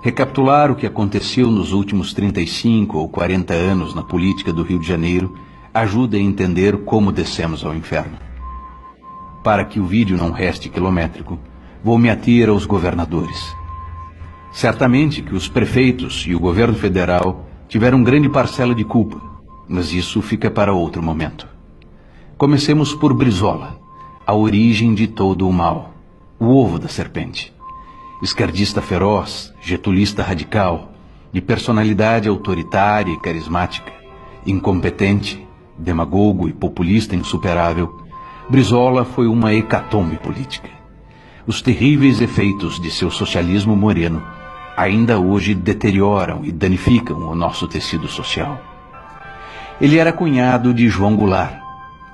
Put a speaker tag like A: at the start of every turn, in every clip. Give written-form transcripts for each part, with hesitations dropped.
A: Recapitular o que aconteceu nos últimos 35 ou 40 anos na política do Rio de Janeiro ajuda a entender como descemos ao inferno. Para que o vídeo não reste quilométrico, vou me ater aos governadores. Certamente que os prefeitos e o governo federal tiveram grande parcela de culpa, mas isso fica para outro momento. Comecemos por Brizola, a origem de todo o mal, o ovo da serpente. Esquerdista feroz, getulista radical, de personalidade autoritária e carismática, incompetente, demagogo e populista insuperável, Brizola foi uma hecatombe política. Os terríveis efeitos de seu socialismo moreno ainda hoje deterioram e danificam o nosso tecido social. Ele era cunhado de João Goulart,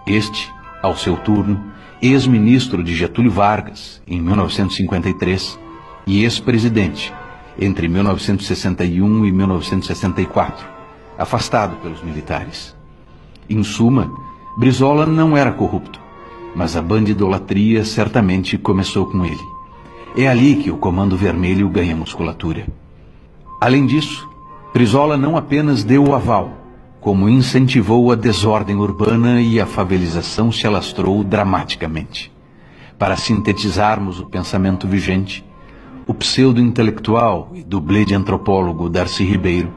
A: este, ao seu turno, ex-ministro de Getúlio Vargas, em 1953, e ex-presidente, entre 1961 e 1964, afastado pelos militares. Em suma, Brizola não era corrupto, mas a bandidolatria certamente começou com ele. É ali que o Comando Vermelho ganha musculatura. Além disso, Brizola não apenas deu o aval, como incentivou a desordem urbana e a favelização se alastrou dramaticamente. Para sintetizarmos o pensamento vigente, o pseudo-intelectual e dublê de antropólogo Darcy Ribeiro,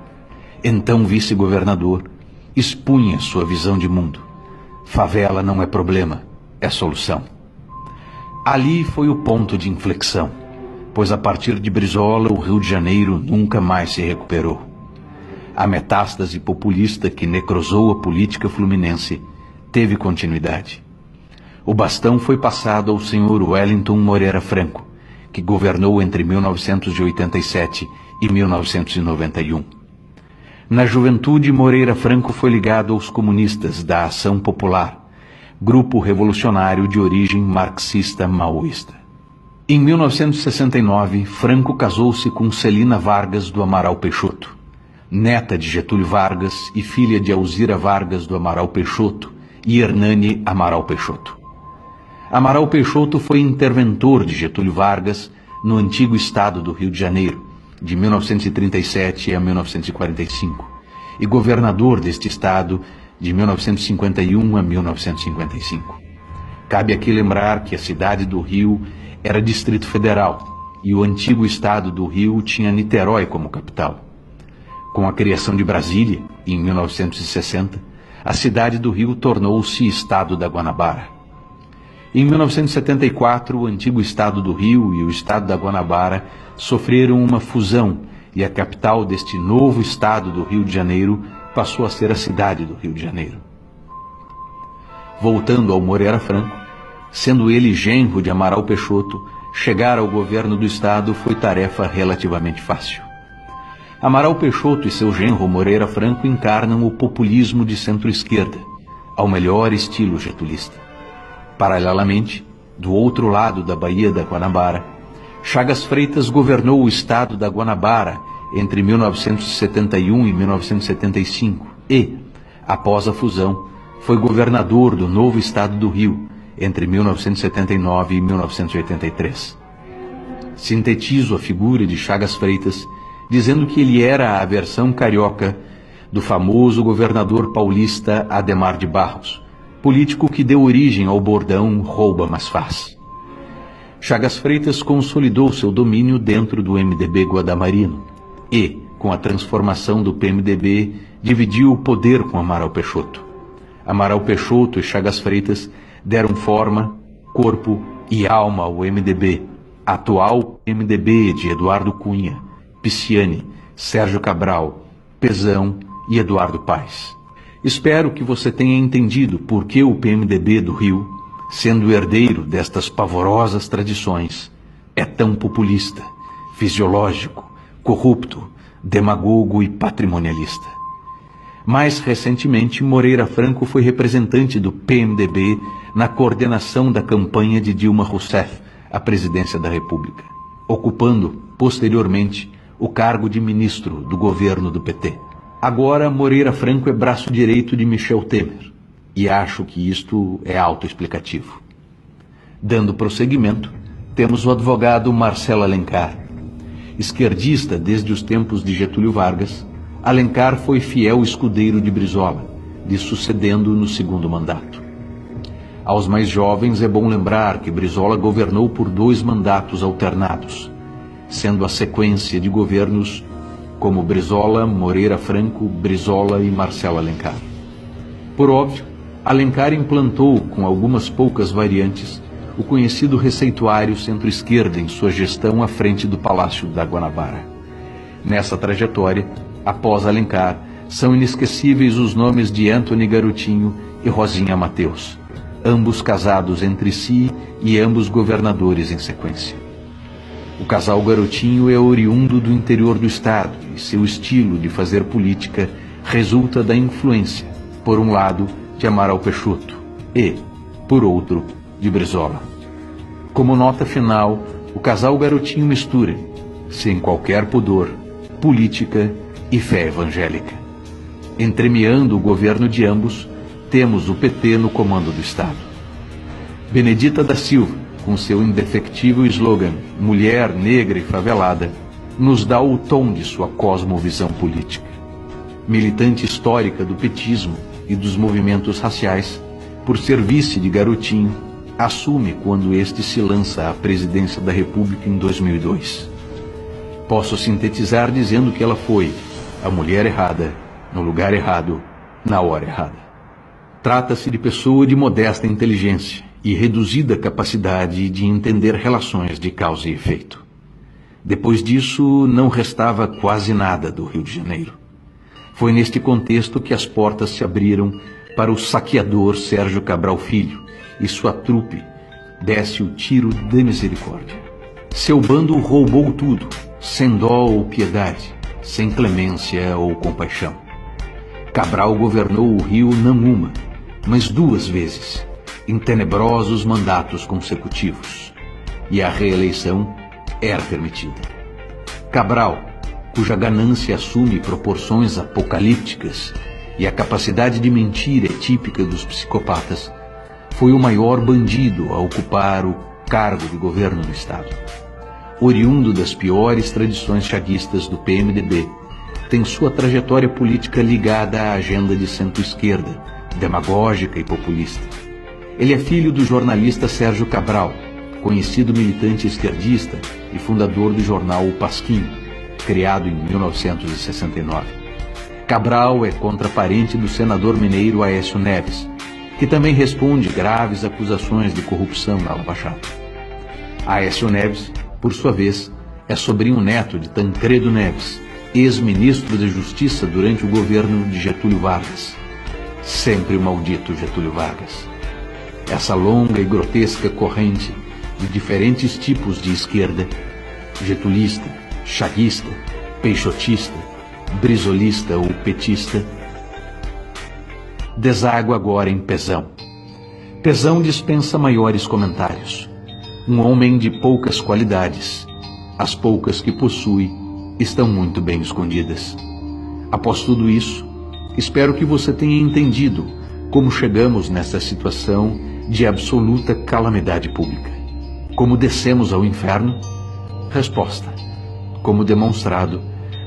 A: então vice-governador, expunha sua visão de mundo. Favela não é problema, é solução. Ali foi o ponto de inflexão, pois a partir de Brizola o Rio de Janeiro nunca mais se recuperou. A metástase populista que necrosou a política fluminense teve continuidade. O bastão foi passado ao senhor Wellington Moreira Franco, que governou entre 1987 e 1991. Na juventude, Moreira Franco foi ligado aos comunistas da Ação Popular, grupo revolucionário de origem marxista-maoísta. Em 1969, Franco casou-se com Celina Vargas do Amaral Peixoto, neta de Getúlio Vargas e filha de Alzira Vargas do Amaral Peixoto e Hernani Amaral Peixoto. Amaral Peixoto foi interventor de Getúlio Vargas no antigo estado do Rio de Janeiro, de 1937 a 1945, e governador deste estado de 1951 a 1955. Cabe aqui lembrar que a cidade do Rio era Distrito Federal e o antigo estado do Rio tinha Niterói como capital. Com a criação de Brasília, em 1960, a cidade do Rio tornou-se Estado da Guanabara. Em 1974, o antigo Estado do Rio e o Estado da Guanabara sofreram uma fusão e a capital deste novo Estado do Rio de Janeiro passou a ser a cidade do Rio de Janeiro. Voltando ao Moreira Franco, sendo ele genro de Amaral Peixoto, chegar ao governo do Estado foi tarefa relativamente fácil. Amaral Peixoto e seu genro Moreira Franco encarnam o populismo de centro-esquerda, ao melhor estilo getulista. Paralelamente, do outro lado da Baía da Guanabara, Chagas Freitas governou o estado da Guanabara entre 1971 e 1975 e, após a fusão, foi governador do novo estado do Rio entre 1979 e 1983. Sintetizo a figura de Chagas Freitas dizendo que ele era a versão carioca do famoso governador paulista Adhemar de Barros, político que deu origem ao bordão "rouba, mas faz". Chagas Freitas consolidou seu domínio dentro do MDB guadamarino e, com a transformação do PMDB, dividiu o poder com Amaral Peixoto. Amaral Peixoto e Chagas Freitas deram forma, corpo e alma ao MDB, atual MDB de Eduardo Cunha, Pisciani, Sérgio Cabral, Pezão e Eduardo Paes. Espero que você tenha entendido por que o PMDB do Rio, sendo herdeiro destas pavorosas tradições, é tão populista, fisiológico, corrupto, demagogo e patrimonialista. Mais recentemente, Moreira Franco foi representante do PMDB na coordenação da campanha de Dilma Rousseff à presidência da República, ocupando, posteriormente, o cargo de ministro do governo do PT. Agora, Moreira Franco é braço direito de Michel Temer e acho que isto é autoexplicativo. Dando prosseguimento, temos o advogado Marcelo Alencar. Esquerdista desde os tempos de Getúlio Vargas, Alencar foi fiel escudeiro de Brizola, lhe sucedendo no segundo mandato. Aos mais jovens é bom lembrar que Brizola governou por 2 mandatos alternados, sendo a sequência de governos como Brizola, Moreira Franco, Brizola e Marcelo Alencar. Por óbvio, Alencar implantou, com algumas poucas variantes, o conhecido receituário centro-esquerda em sua gestão à frente do Palácio da Guanabara. Nessa trajetória, após Alencar, são inesquecíveis os nomes de Antony Garotinho e Rosinha Mateus, ambos casados entre si e ambos governadores em sequência. O casal Garotinho é oriundo do interior do estado e seu estilo de fazer política resulta da influência, por um lado, de Amaral Peixoto e, por outro, de Brizola. Como nota final, o casal Garotinho mistura, sem qualquer pudor, política e fé evangélica. Entremeando o governo de ambos, temos o PT no comando do Estado. Benedita da Silva, com seu indefectível slogan Mulher, Negra e Favelada, nos dá o tom de sua cosmovisão política. Militante histórica do petismo e dos movimentos raciais, por ser vice de Garotinho, assume quando este se lança à presidência da República em 2002. Posso sintetizar dizendo que ela foi a mulher errada, no lugar errado, na hora errada. Trata-se de pessoa de modesta inteligência e reduzida capacidade de entender relações de causa e efeito. Depois disso, não restava quase nada do Rio de Janeiro. Foi neste contexto que as portas se abriram para o saqueador Sérgio Cabral Filho e sua trupe desce o tiro de misericórdia. Seu bando roubou tudo, sem dó ou piedade, sem clemência ou compaixão. Cabral governou o Rio não uma, mas 2 vezes, em tenebrosos mandatos consecutivos, e a reeleição era permitida. Cabral, cuja ganância assume proporções apocalípticas e a capacidade de mentir é típica dos psicopatas, foi o maior bandido a ocupar o cargo de governo no Estado. Oriundo das piores tradições chaguistas do PMDB, tem sua trajetória política ligada à agenda de centro-esquerda, demagógica e populista. Ele é filho do jornalista Sérgio Cabral, conhecido militante esquerdista e fundador do jornal O Pasquim, criado em 1969. Cabral é contraparente do senador mineiro Aécio Neves, que também responde graves acusações de corrupção na Lava Jato. Aécio Neves, por sua vez, é sobrinho neto de Tancredo Neves, ex-ministro da Justiça durante o governo de Getúlio Vargas. Sempre o maldito Getúlio Vargas. Essa longa e grotesca corrente de diferentes tipos de esquerda, getulista, chaguista, peixotista, brizolista ou petista, deságua agora em Pezão. Pezão dispensa maiores comentários. Um homem de poucas qualidades. As poucas que possui estão muito bem escondidas. Após tudo isso, espero que você tenha entendido como chegamos nessa situação de absoluta calamidade pública. Como descemos ao inferno? Resposta. Como demonstrado,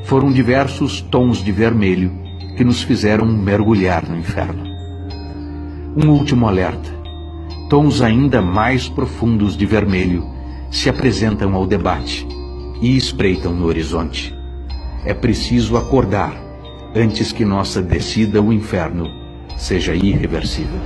A: foram diversos tons de vermelho que nos fizeram mergulhar no inferno. Um último alerta. Tons ainda mais profundos de vermelho se apresentam ao debate e espreitam no horizonte. É preciso acordar antes que nossa descida ao inferno seja irreversível.